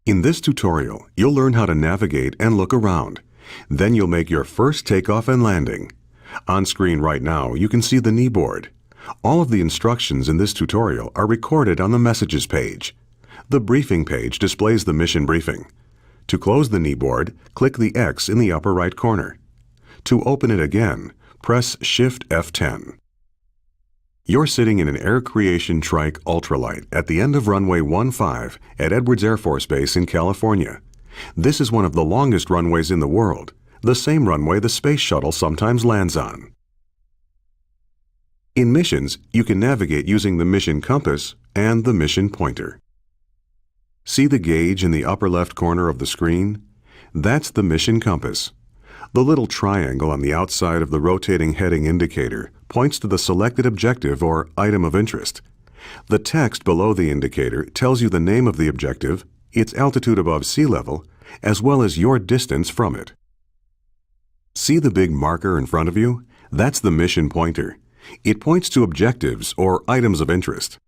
In this tutorial, you'll learn how to navigate and look around. Then you'll make your first takeoff and landing. On screen right now, you can see the kneeboard. All of the instructions in this tutorial are recorded on the Messages page. The Briefing page displays the mission briefing. To close the kneeboard, click the X in the upper right corner. To open it again, press Shift F10. You're sitting in an Air Creation Trike Ultralight at the end of runway 15 at Edwards Air Force Base in California. This is one of the longest runways in the world, the same runway the Space Shuttle sometimes lands on. In missions, you can navigate using the mission compass and the mission pointer. See the gauge in the upper left corner of the screen? That's the mission compass. The little triangle on the outside of the rotating heading indicator points to the selected objective or item of interest. The text below the indicator tells you the name of the objective, its altitude above sea level, as well as your distance from it. See the big marker in front of you? That's the mission pointer. It points to objectives or items of interest.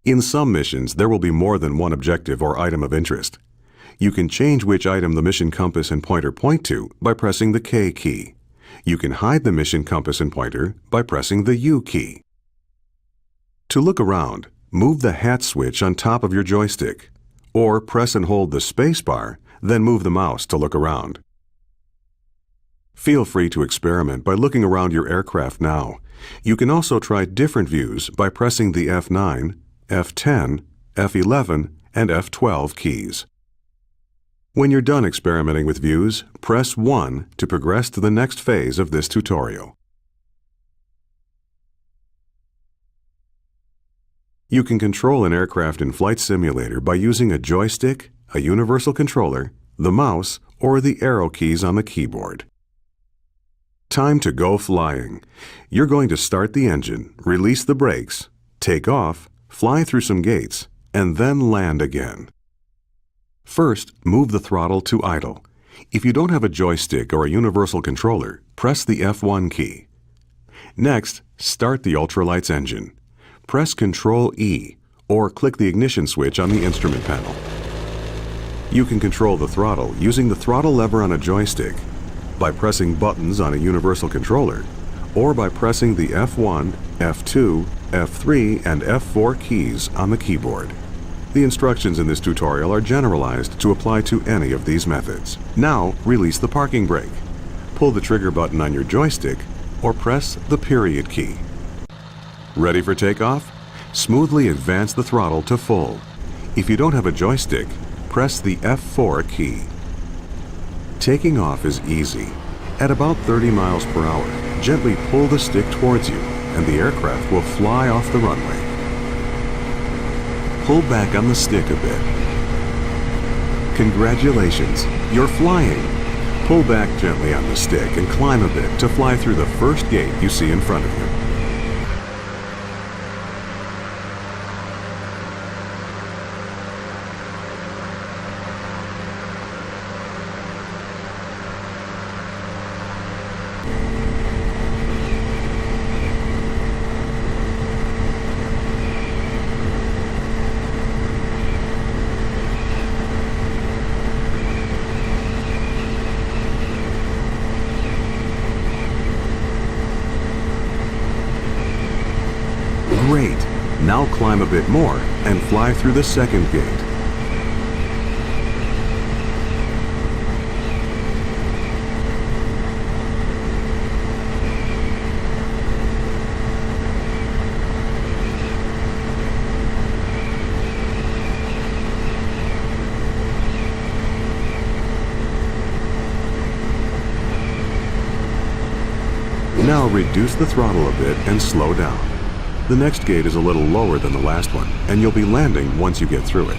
In some missions, there will be more than one objective or item of interest. You can change which item the mission compass and pointer point to by pressing the K key. You can hide the mission compass and pointer by pressing the U key. To look around, move the hat switch on top of your joystick, or press and hold the space bar, then move the mouse to look around. Feel free to experiment by looking around your aircraft now. You can also try different views by pressing the F9, F10, F11, and F12 keys. When you're done experimenting with views, press 1 to progress to the next phase of this tutorial. You can control an aircraft in Flight Simulator by using a joystick, a universal controller, the mouse, or the arrow keys on the keyboard. Time to go flying. You're going to start the engine, release the brakes, take off, fly through some gates, and then land again. First, move the throttle to idle. If you don't have a joystick or a universal controller, press the F1 key. Next, start the ultralight's engine. Press Ctrl E or click the ignition switch on the instrument panel. You can control the throttle using the throttle lever on a joystick, by pressing buttons on a universal controller, or by pressing the F1, F2, F3, and F4 keys on the keyboard. The instructions in this tutorial are generalized to apply to any of these methods. Now, release the parking brake. Pull the trigger button on your joystick or press the period key. Ready for takeoff? Smoothly advance the throttle to full. If you don't have a joystick, press the F4 key. Taking off is easy. At about 30 miles per hour, gently pull the stick towards you and the aircraft will fly off the runway. Pull back on the stick a bit. Congratulations, you're flying. Pull back gently on the stick and climb a bit to fly through the first gate you see in front of you. Great! Now climb a bit more and fly through the second gate. Now reduce the throttle a bit and slow down. The next gate is a little lower than the last one, and you'll be landing once you get through it.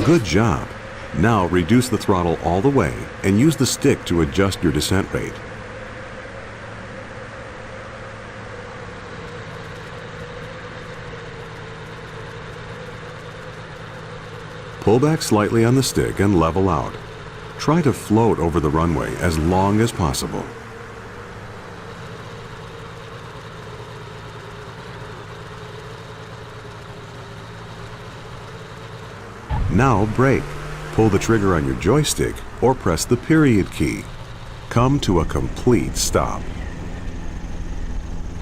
Good job. Now reduce the throttle all the way and use the stick to adjust your descent rate. Pull back slightly on the stick and level out. Try to float over the runway as long as possible. Now brake. Pull the trigger on your joystick or press the period key. Come to a complete stop.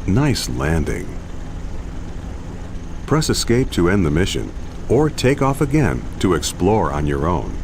Nice landing. Press escape to end the mission, or take off again to explore on your own.